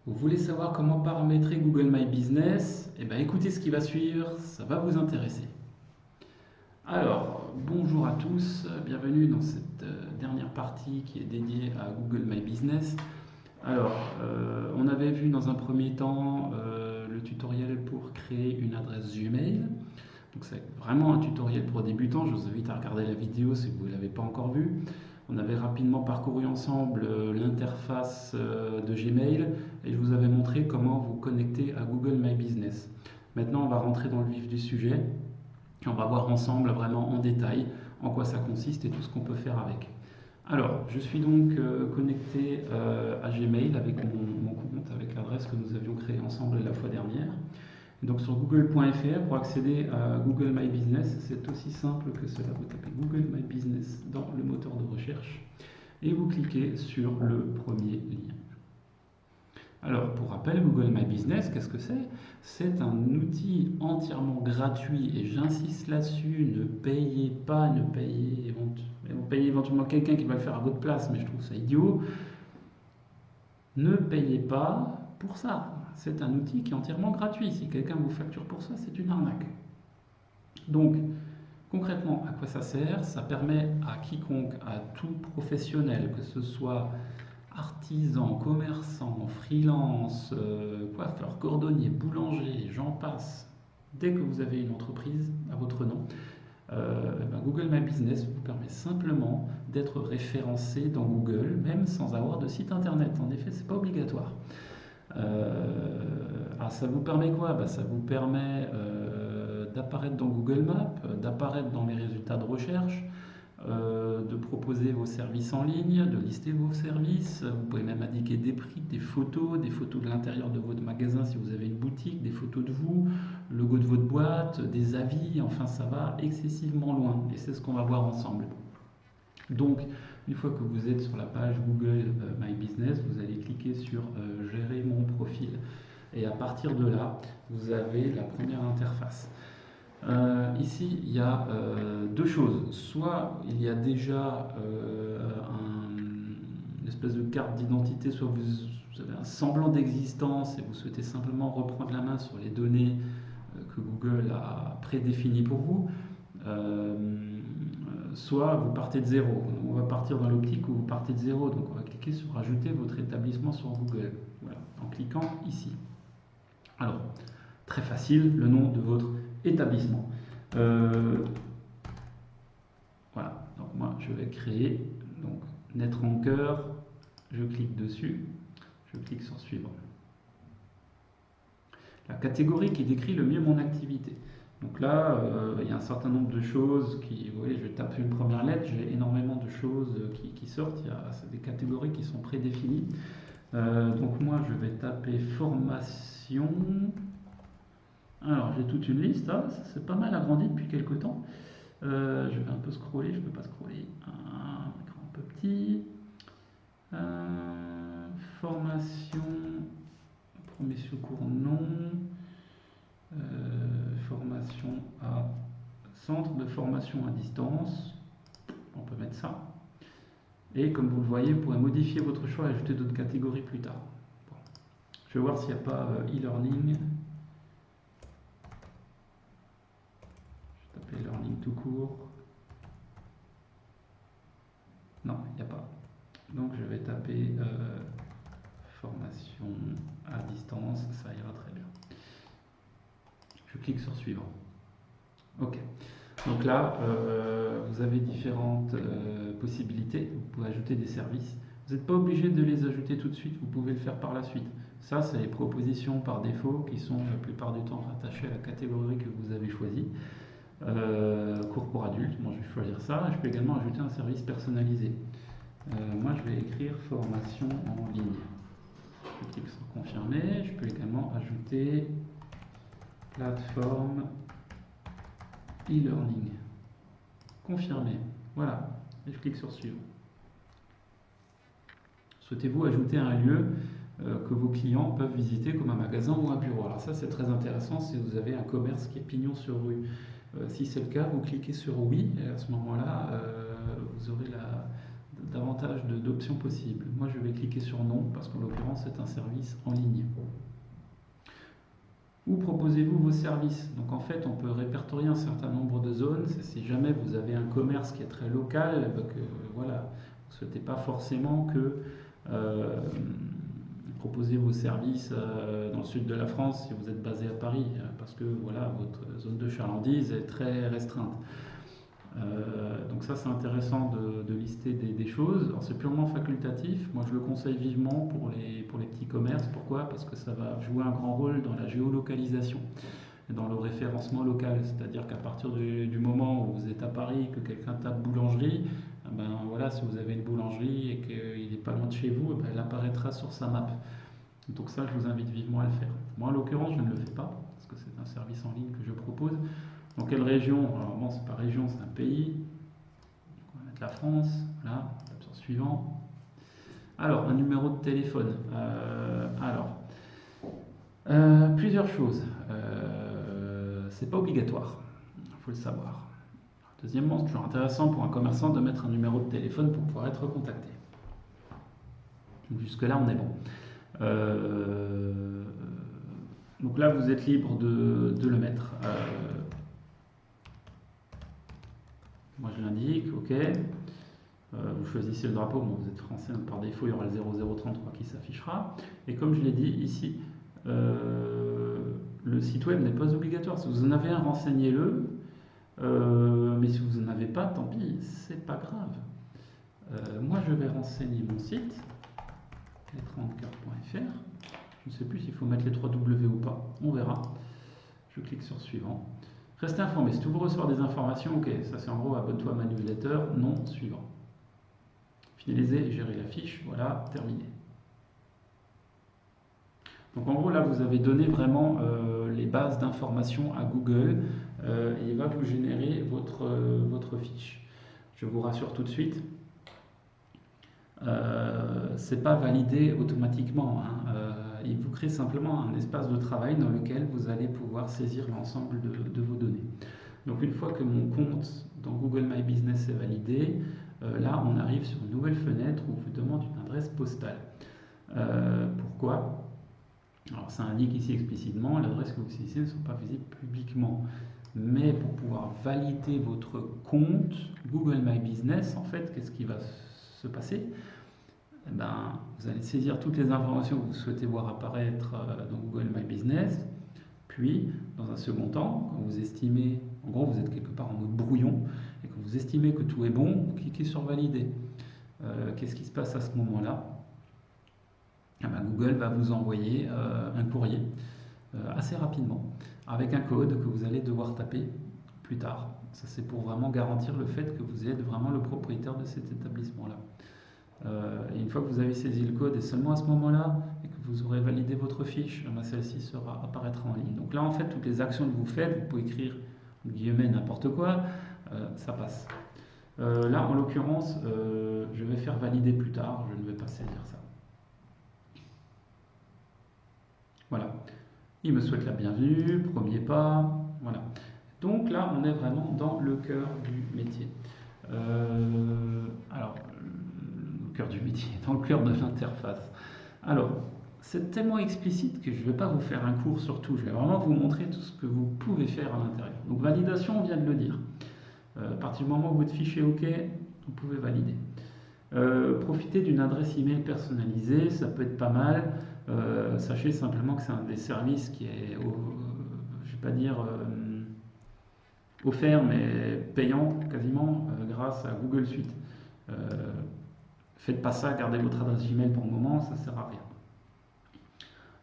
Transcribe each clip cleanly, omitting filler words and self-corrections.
Vous voulez savoir comment paramétrer Google My Business? Eh bien, écoutez ce qui va suivre, ça va vous intéresser. Alors, bonjour à tous, bienvenue dans cette dernière partie qui est dédiée à Google My Business. Alors, on avait vu dans un premier temps le tutoriel pour créer une adresse Gmail. Donc, c'est vraiment un tutoriel pour débutants. Je vous invite à regarder la vidéo si vous ne l'avez pas encore vue. On avait rapidement parcouru ensemble l'interface de Gmail et je vous avais montré comment vous connecter à Google My Business. Maintenant, on va rentrer dans le vif du sujet et on va voir ensemble vraiment en détail en quoi ça consiste et tout ce qu'on peut faire avec. Alors, je suis donc connecté à Gmail avec mon compte, avec l'adresse que nous avions créée ensemble la fois dernière. Donc sur google.fr, pour accéder à Google My Business, c'est aussi simple que cela. Vous tapez Google My Business dans le moteur de recherche et vous cliquez sur le premier lien. Alors, pour rappel, Google My Business, qu'est-ce que c'est? C'est un outil entièrement gratuit et j'insiste là-dessus, ne payez pas, vous payez éventuellement quelqu'un qui va le faire à votre place, mais je trouve ça idiot. Ne payez pas pour ça. C'est un outil qui est entièrement gratuit. Si quelqu'un vous facture pour ça, c'est une arnaque. Donc, concrètement, à quoi ça sert? Ça permet à quiconque, à tout professionnel, que ce soit artisan, commerçant, freelance, coiffeur, cordonnier, boulanger, j'en passe, dès que vous avez une entreprise à votre nom, Google My Business vous permet simplement d'être référencé dans Google, même sans avoir de site internet. En effet, c'est pas obligatoire. Ça vous permet quoi? Ça vous permet d'apparaître dans Google Maps, d'apparaître dans les résultats de recherche, de proposer vos services en ligne, de lister vos services. Vous pouvez même indiquer des prix, des photos de l'intérieur de votre magasin si vous avez une boutique, des photos de vous, le logo de votre boîte, des avis. Enfin, ça va excessivement loin et c'est ce qu'on va voir ensemble. Donc, une fois que vous êtes sur la page Google My Business, vous allez cliquer sur Gérer mon profil. Et à partir de là, vous avez la première interface. Ici, il y a deux choses. Soit il y a déjà une espèce de carte d'identité, soit vous avez un semblant d'existence et vous souhaitez simplement reprendre la main sur les données que Google a prédéfinies pour vous. Euh, Soit vous partez de zéro. On va partir dans l'optique où vous partez de zéro. Donc on va cliquer sur Ajouter votre établissement sur Google. Voilà, en cliquant ici. Alors, très facile, le nom de votre établissement. Voilà, donc moi je vais créer donc NetRanker, je clique dessus, je clique sur Suivre. La catégorie qui décrit le mieux mon activité. Donc là, il y a un certain nombre de choses qui, vous voyez, je vais taper une première lettre, j'ai énormément de choses qui sortent, il y a des catégories qui sont prédéfinies. Donc moi je vais taper formation. Alors j'ai toute une liste, ça c'est pas mal agrandi depuis quelques temps. Je vais un peu scroller, je peux pas scroller. Un écran un peu petit. Formation, premier secours non. Formation à centre de formation à distance. On peut mettre ça. Et comme vous le voyez, vous pourrez modifier votre choix et ajouter d'autres catégories plus tard. Bon. Je vais voir s'il n'y a pas e-learning. Je vais taper learning tout court. Non, il n'y a pas. Donc je vais taper formation à distance, ça ira très bien. Je clique sur suivant. Ok. Donc là, vous avez différentes possibilités. Vous pouvez ajouter des services. Vous n'êtes pas obligé de les ajouter tout de suite, vous pouvez le faire par la suite. Ça, c'est les propositions par défaut qui sont la plupart du temps rattachées à la catégorie que vous avez choisie. Cours pour adultes, moi je vais choisir ça. Je peux également ajouter un service personnalisé. Moi, je vais écrire formation en ligne. Je clique sur confirmer. Je peux également ajouter plateforme e-learning. Confirmer. Voilà. Et je clique sur suivre. Souhaitez-vous ajouter un lieu que vos clients peuvent visiter comme un magasin ou un bureau? Alors ça, c'est très intéressant si vous avez un commerce qui est pignon sur rue. Si c'est le cas, vous cliquez sur oui et à ce moment-là, vous aurez davantage d'options possibles. Moi, je vais cliquer sur non parce qu'en l'occurrence, c'est un service en ligne. Où proposez-vous vos services? Donc en fait, on peut répertorier un certain nombre de zones. Si jamais vous avez un commerce qui est très local, que voilà, vous ne souhaitez pas forcément que euh, proposer vos services dans le sud de la France si vous êtes basé à Paris, parce que voilà, votre zone de chalandise est très restreinte. Donc ça c'est intéressant de lister des choses. Alors c'est purement facultatif, moi je le conseille vivement pour les petits commerces. Pourquoi? Parce que ça va jouer un grand rôle dans la géolocalisation, dans le référencement local. C'est-à-dire qu'à partir du moment où vous êtes à Paris, que quelqu'un tape boulangerie, ben voilà, si vous avez une boulangerie et qu'il n'est pas loin de chez vous, ben, elle apparaîtra sur sa map. Donc ça je vous invite vivement à le faire. Moi en l'occurrence je ne le fais pas, parce que c'est un service en ligne que je propose. Dans quelle région? Alors bon, c'est pas région, c'est un pays. On va mettre la France. Voilà, on tape sur suivant. Alors, un numéro de téléphone. Plusieurs choses. C'est pas obligatoire. Il faut le savoir. Deuxièmement, c'est toujours intéressant pour un commerçant de mettre un numéro de téléphone pour pouvoir être contacté. Jusque-là, on est bon. Donc là, vous êtes libre de le mettre. Moi je l'indique, ok. Vous choisissez le drapeau, bon, vous êtes français, donc par défaut il y aura le 0033 qui s'affichera. Et comme je l'ai dit ici, le site web n'est pas obligatoire. Si vous en avez un, renseignez-le. Mais si vous n'en avez pas, tant pis, c'est pas grave. Moi je vais renseigner mon site, lettrandcoeur.fr. Je ne sais plus s'il faut mettre les 3 W ou pas, on verra. Je clique sur suivant. Restez informé, si tu veux recevoir des informations, ok, ça c'est en gros abonne-toi à ma newsletter, non, suivant. Finaliser et gérer la fiche, voilà, terminé. Donc en gros là vous avez donné vraiment les bases d'informations à Google et il va vous générer votre fiche. Je vous rassure tout de suite, c'est pas validé automatiquement, hein. Il vous crée simplement un espace de travail dans lequel vous allez pouvoir saisir l'ensemble de vos données. Donc une fois que mon compte dans Google My Business est validé, là on arrive sur une nouvelle fenêtre où on vous demande une adresse postale. Pourquoi? Alors ça indique ici explicitement, l'adresse que vous saisissez ne sont pas visibles publiquement. Mais pour pouvoir valider votre compte Google My Business, en fait, qu'est-ce qui va se passer? Eh ben, vous allez saisir toutes les informations que vous souhaitez voir apparaître dans Google My Business. Puis, dans un second temps, quand vous estimez, en gros, vous êtes quelque part en mode brouillon, et quand vous estimez que tout est bon, vous cliquez sur Valider. Qu'est-ce qui se passe à ce moment-là? Eh ben, Google va vous envoyer un courrier assez rapidement, avec un code que vous allez devoir taper plus tard. Ça, c'est pour vraiment garantir le fait que vous êtes vraiment le propriétaire de cet établissement-là. Et une fois que vous avez saisi le code, et seulement à ce moment-là, et que vous aurez validé votre fiche, celle-ci apparaîtra en ligne. Donc là, en fait, toutes les actions que vous faites, vous pouvez écrire guillemets n'importe quoi, ça passe. Là, en l'occurrence, je vais faire valider plus tard, je ne vais pas saisir ça. Voilà. Il me souhaite la bienvenue, premier pas, voilà. Donc là, on est vraiment dans le cœur du métier. Alors, le cœur du métier, dans le cœur de l'interface. Alors, c'est tellement explicite que je ne vais pas vous faire un cours sur tout, je vais vraiment vous montrer tout ce que vous pouvez faire à l'intérieur. Donc validation, on vient de le dire. À partir du moment où votre fiche est OK, vous pouvez valider. Profiter d'une adresse email personnalisée, ça peut être pas mal. Sachez simplement que c'est un des services qui est, je ne vais pas dire offert, mais payant quasiment grâce à Google Suite. Faites pas ça, gardez votre adresse Gmail pour le moment, ça ne sert à rien.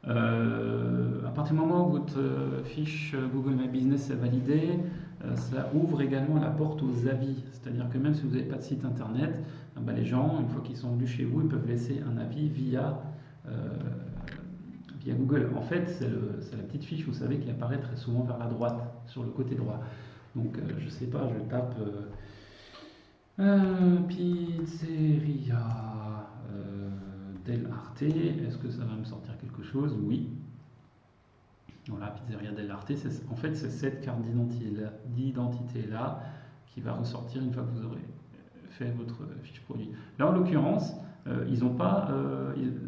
À partir du moment où votre fiche Google My Business est validée, ça ouvre également la porte aux avis. C'est-à-dire que même si vous n'avez pas de site internet, les gens, une fois qu'ils sont venus chez vous, ils peuvent laisser un avis via Google. En fait, c'est la petite fiche, vous savez, qui apparaît très souvent vers la droite, sur le côté droit. Donc, je ne sais pas, je tape pizzeria Del Arte. Est-ce que ça va me sortir quelque chose? Oui. Voilà, Pizzeria Del Arte. En fait, c'est cette carte d'identité-là qui va ressortir une fois que vous aurez fait votre fiche produit. Là, en l'occurrence, ils ont pas,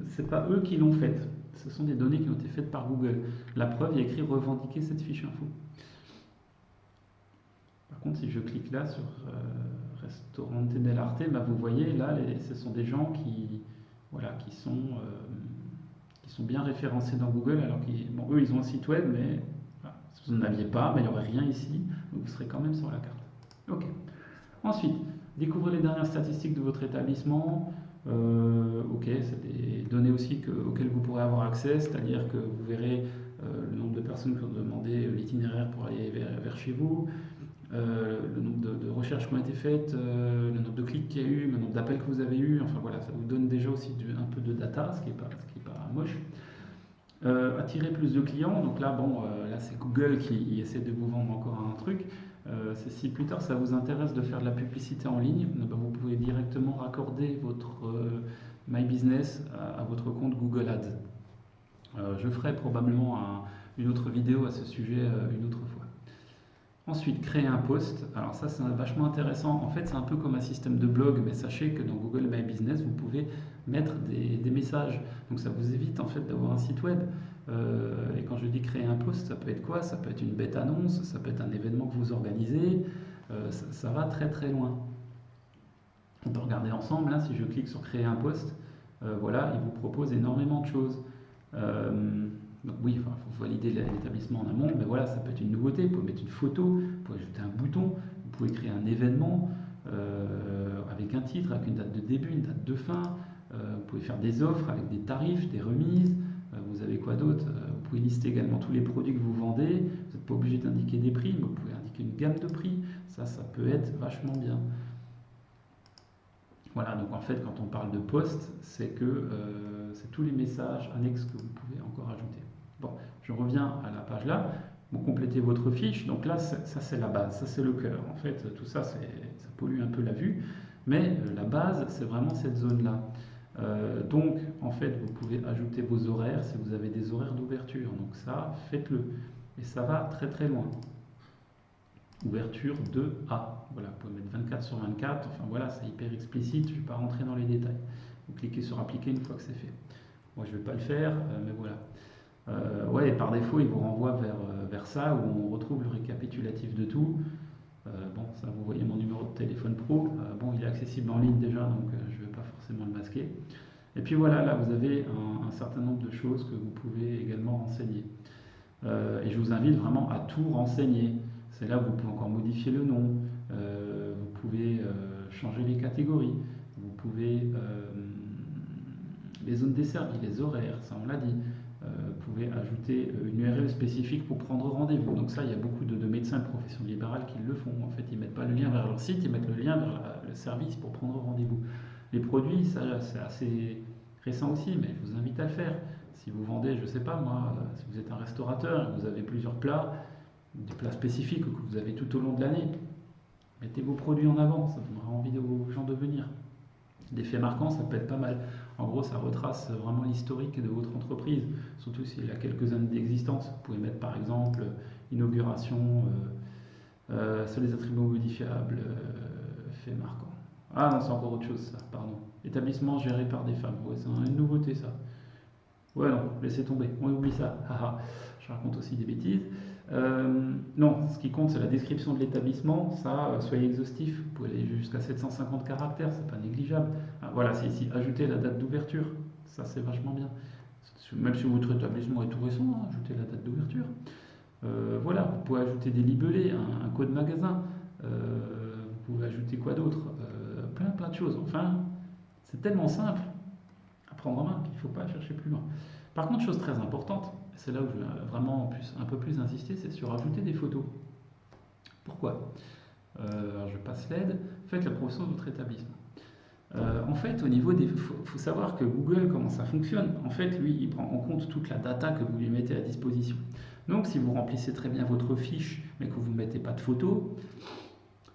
c'est pas eux qui l'ont faite. Ce sont des données qui ont été faites par Google. La preuve, il y a écrit revendiquer cette fiche info. Par contre, si je clique là sur Ristorante dell'Arte, bah, vous voyez là, ce sont des gens qui, voilà, qui sont bien référencés dans Google. Alors bon, eux, ils ont un site web, mais voilà, si vous n'en aviez pas, bah, il n'y aurait rien ici. Donc vous serez quand même sur la carte. Ok. Ensuite, découvrez les dernières statistiques de votre établissement. Ok, c'est des données aussi auxquelles vous pourrez avoir accès, c'est-à-dire que vous verrez le nombre de personnes qui ont demandé l'itinéraire pour aller vers chez vous, le nombre de recherches qui ont été faites, le nombre de clics qu'il y a eu, le nombre d'appels que vous avez eu. Enfin voilà, ça vous donne déjà aussi un peu de data, ce qui est pas moche. Attirer plus de clients, donc là, bon, là c'est Google qui essaie de vous vendre encore un truc. Si plus tard ça vous intéresse de faire de la publicité en ligne, ben, vous pouvez directement raccorder votre My Business à votre compte Google Ads. Je ferai probablement une autre vidéo à ce sujet une autre fois. Ensuite, créer un post. Alors ça, c'est vachement intéressant. En fait, c'est un peu comme un système de blog, mais sachez que dans Google My Business, vous pouvez mettre des messages. Donc ça vous évite en fait d'avoir un site web. Et quand je dis créer un post, ça peut être quoi? Ça peut être une bête annonce, ça peut être un événement que vous organisez. Ça va très très loin. On peut regarder ensemble. Hein, si je clique sur créer un post, voilà, il vous propose énormément de choses. Donc oui, il faut valider l'établissement en amont, mais voilà, ça peut être une nouveauté. Vous pouvez mettre une photo, vous pouvez ajouter un bouton, vous pouvez créer un événement avec un titre, avec une date de début, une date de fin. Vous pouvez faire des offres avec des tarifs, des remises. Vous avez quoi d'autre? Vous pouvez lister également tous les produits que vous vendez. Vous n'êtes pas obligé d'indiquer des prix, mais vous pouvez indiquer une gamme de prix. Ça peut être vachement bien. Voilà, donc en fait, quand on parle de post, c'est que c'est tous les messages annexes que vous pouvez encore ajouter. Bon, je reviens à la page là. Vous complétez votre fiche. Donc là, ça c'est la base, ça c'est le cœur. En fait, tout ça, ça pollue un peu la vue. Mais la base, c'est vraiment cette zone-là. Donc, en fait, vous pouvez ajouter vos horaires si vous avez des horaires d'ouverture. Donc ça, faites-le. Et ça va très très loin. Ouverture de A. Voilà, vous pouvez mettre 24 sur 24. Enfin voilà, c'est hyper explicite. Je ne vais pas rentrer dans les détails. Vous cliquez sur appliquer une fois que c'est fait. Moi, je ne vais pas le faire, mais voilà. Ouais, et par défaut, il vous renvoie vers ça où on retrouve le récapitulatif de tout. Bon, ça, vous voyez mon numéro de téléphone pro. Bon, il est accessible en ligne déjà, donc je ne vais pas forcément le masquer. Et puis voilà, là, vous avez un certain nombre de choses que vous pouvez également renseigner. Et je vous invite vraiment à tout renseigner. C'est là où vous pouvez encore modifier le nom, vous pouvez changer les catégories, vous pouvez les zones desservies, les horaires, ça on l'a dit. Vous pouvez ajouter une URL spécifique pour prendre rendez-vous. Donc ça, il y a beaucoup de médecins de profession libérale qui le font. En fait, ils ne mettent pas le lien vers leur site, ils mettent le lien vers le service pour prendre rendez-vous. Les produits, ça c'est assez récent aussi, mais je vous invite à le faire. Si vous vendez, je ne sais pas moi, si vous êtes un restaurateur et que vous avez plusieurs plats, des plats spécifiques que vous avez tout au long de l'année, mettez vos produits en avant, ça donnera envie aux gens de venir. Des faits marquants, ça peut être pas mal. En gros, ça retrace vraiment l'historique de votre entreprise, surtout s'il a quelques années d'existence. Vous pouvez mettre par exemple inauguration, sur les attributs modifiables, faits marquants. Ah non, c'est encore autre chose ça, pardon. Établissement géré par des femmes, ouais, c'est une nouveauté ça. Ouais, non, laissez tomber, on oublie ça. Je raconte aussi des bêtises. Non, ce qui compte, c'est la description de l'établissement. Ça, soyez exhaustif. Vous pouvez aller jusqu'à 750 caractères, c'est pas négligeable. Voilà, c'est ici. Ajoutez la date d'ouverture. Ça, c'est vachement bien. Même si votre établissement est tout récent, hein, ajoutez la date d'ouverture. Voilà, vous pouvez ajouter des libellés, un code magasin. Vous pouvez ajouter quoi d'autre? Plein de choses. Enfin, c'est tellement simple à prendre en main qu'il ne faut pas chercher plus loin. Par contre, chose très importante, c'est là où je vais vraiment un peu plus insister, c'est sur ajouter des photos. Pourquoi? Alors je passe l'aide. Faites la promotion de votre établissement. En fait, au niveau des, faut savoir que Google, comment ça fonctionne. En fait, lui, il prend en compte toute la data que vous lui mettez à disposition. Donc, si vous remplissez très bien votre fiche, mais que vous ne mettez pas de photos,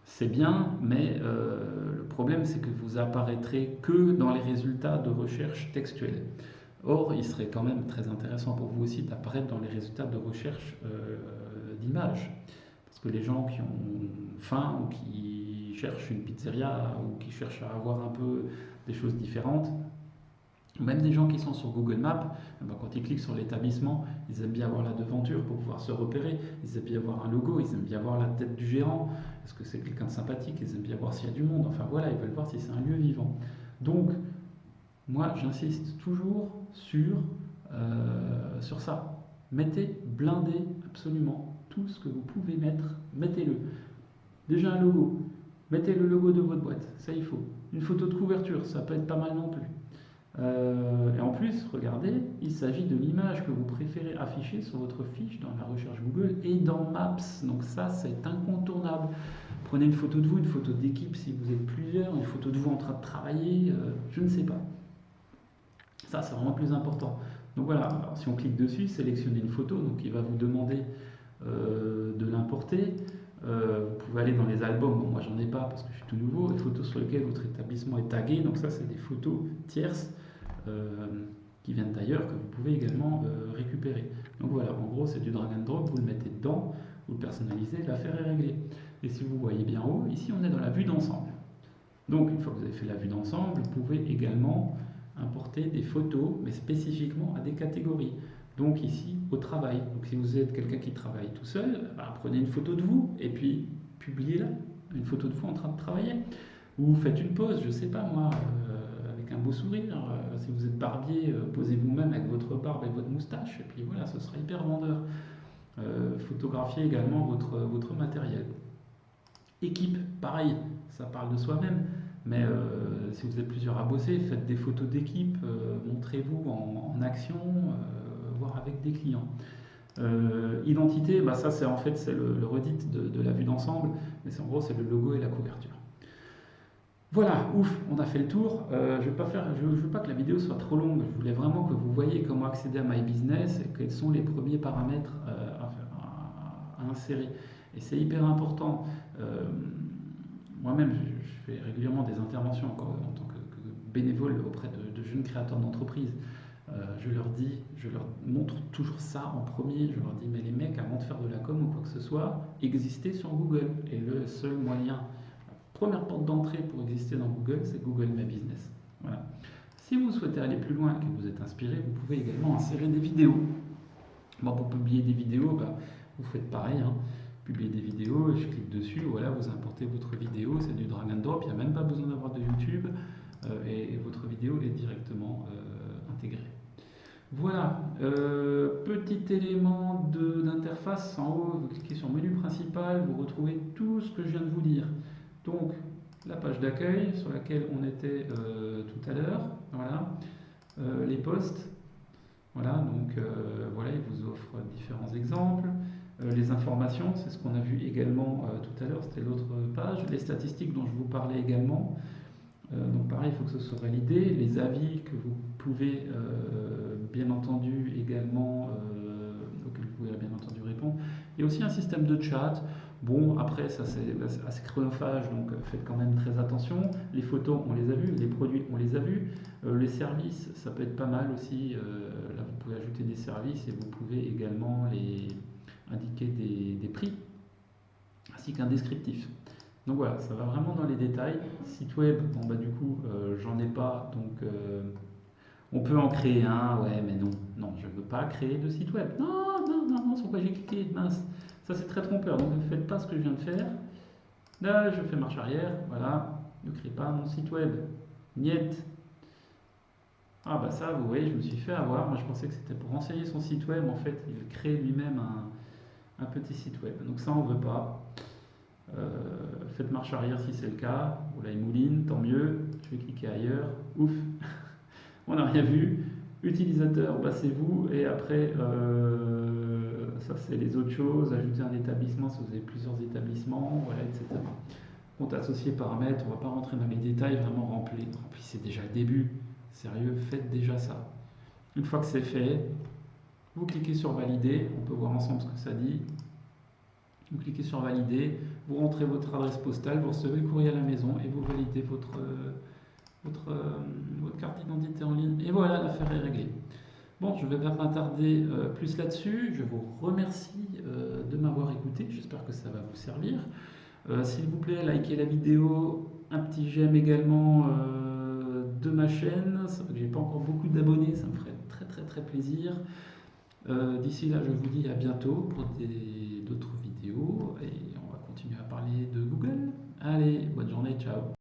c'est bien, mais le problème, c'est que vous apparaîtrez que dans les résultats de recherche textuelle. Or, il serait quand même très intéressant pour vous aussi d'apparaître dans les résultats de recherche d'images. Parce que les gens qui ont faim ou qui cherchent une pizzeria ou qui cherchent à avoir un peu des choses différentes, même des gens qui sont sur Google Maps, eh ben, quand ils cliquent sur l'établissement, ils aiment bien avoir la devanture pour pouvoir se repérer, ils aiment bien avoir un logo, ils aiment bien voir la tête du gérant, est-ce que c'est quelqu'un de sympathique, ils aiment bien voir s'il y a du monde, enfin voilà, ils veulent voir si c'est un lieu vivant. Donc, moi, j'insiste toujours sur ça. Mettez, blindez absolument tout ce que vous pouvez mettre, mettez-le. Déjà un logo, mettez le logo de votre boîte, ça il faut. Une photo de couverture, ça peut être pas mal non plus. Et en plus, regardez, il s'agit de l'image que vous préférez afficher sur votre fiche dans la recherche Google et dans Maps. Donc ça, c'est incontournable. Prenez une photo de vous, une photo d'équipe si vous êtes plusieurs, une photo de vous en train de travailler, je ne sais pas. Ça, c'est vraiment le plus important. Donc voilà, alors, si on clique dessus, sélectionnez une photo, donc il va vous demander de l'importer. Vous pouvez aller dans les albums, bon, moi j'en ai pas parce que je suis tout nouveau, les photos sur lesquelles votre établissement est tagué, donc ça c'est des photos tierces euh, qui viennent d'ailleurs que vous pouvez également récupérer. Donc voilà, en gros c'est du drag and drop, vous le mettez dedans, vous le personnalisez, l'affaire est réglée. Et si vous voyez bien en haut, ici on est dans la vue d'ensemble. Donc une fois que vous avez fait la vue d'ensemble, vous pouvez également importer des photos, mais spécifiquement à des catégories. Donc ici, au travail. Donc si vous êtes quelqu'un qui travaille tout seul, bah, prenez une photo de vous et puis publiez-la. Une photo de vous en train de travailler. Ou faites une pause, je sais pas moi, avec un beau sourire. Si vous êtes barbier, posez vous-même avec votre barbe et votre moustache. Et puis voilà, ce sera hyper vendeur. Photographiez également votre matériel. Équipe, pareil, ça parle de soi-même. Mais si vous êtes plusieurs à bosser, faites des photos d'équipe, montrez-vous en action, voire avec des clients. Identité, bah ça c'est en fait c'est le redit de la vue d'ensemble, mais en gros c'est le logo et la couverture. Voilà, ouf, on a fait le tour. Je veux pas que la vidéo soit trop longue. Je voulais vraiment que vous voyez comment accéder à My Business et quels sont les premiers paramètres à insérer. Et c'est hyper important. Euh, Moi-même, je fais régulièrement des interventions en tant que bénévole auprès de jeunes créateurs d'entreprises. Je leur montre toujours ça en premier. Je leur dis, mais les mecs, avant de faire de la com ou quoi que ce soit, existez sur Google. Et le seul moyen, la première porte d'entrée pour exister dans Google, c'est Google My Business. Voilà. Si vous souhaitez aller plus loin et que vous êtes inspiré, vous pouvez également insérer des vidéos. Bon, pour publier des vidéos, bah, vous faites pareil, hein. Publier des vidéos, je clique dessus, voilà, vous importez votre vidéo, c'est du drag and drop, il n'y a même pas besoin d'avoir de YouTube, et votre vidéo est directement intégrée. Voilà, petit élément d'interface, en haut, vous cliquez sur menu principal, vous retrouvez tout ce que je viens de vous dire. Donc, la page d'accueil sur laquelle on était tout à l'heure, voilà, les posts, voilà, donc voilà, il vous offre différents exemples. Les informations, c'est ce qu'on a vu également tout à l'heure, c'était l'autre page. Les statistiques dont je vous parlais également. Donc pareil, il faut que ce soit validé. Les avis que vous pouvez bien entendu également, auxquels vous pouvez bien entendu répondre. Il y a aussi un système de chat. Bon, après, ça c'est assez chronophage, donc faites quand même très attention. Les photos, on les a vues. Les produits, on les a vus. Les services, ça peut être pas mal aussi. Là, vous pouvez ajouter des services et vous pouvez également indiquer des prix ainsi qu'un descriptif. Donc voilà, ça va vraiment dans les détails. Site web, bon bah du coup, j'en ai pas, donc on peut en créer un, ouais, mais non, non, je ne veux pas créer de site web. Non, non, non, non, sur quoi j'ai cliqué, mince. Ça c'est très trompeur, donc ne faites pas ce que je viens de faire. Là, je fais marche arrière, voilà, ne crée pas mon site web. Niet. Ah bah ça, vous voyez, je me suis fait avoir. Moi je pensais que c'était pour renseigner son site web, en fait, il crée lui-même un petit site web. Donc ça, on ne veut pas. Faites marche arrière si c'est le cas. Voilà, il mouline, tant mieux. Je vais cliquer ailleurs. Ouf, on n'a rien vu. Utilisateur, bah, c'est vous. Et après, ça c'est les autres choses. Ajouter un établissement si vous avez plusieurs établissements, voilà, etc. Compte associé, paramètres, on ne va pas rentrer dans les détails. Vraiment, remplissez déjà le début. Sérieux, faites déjà ça. Une fois que c'est fait, vous cliquez sur valider. On peut voir ensemble ce que ça dit. Vous cliquez sur valider, vous rentrez votre adresse postale, vous recevez le courrier à la maison et vous validez votre carte d'identité en ligne. Et voilà, l'affaire est réglée. Bon, je ne vais pas m'attarder plus là-dessus. Je vous remercie de m'avoir écouté. J'espère que ça va vous servir. S'il vous plaît, likez la vidéo, un petit j'aime également de ma chaîne. J'ai pas encore beaucoup d'abonnés, ça me ferait très très très plaisir. D'ici là, je vous dis à bientôt pour d'autres vidéos et on va continuer à parler de Google. Allez, bonne journée, ciao.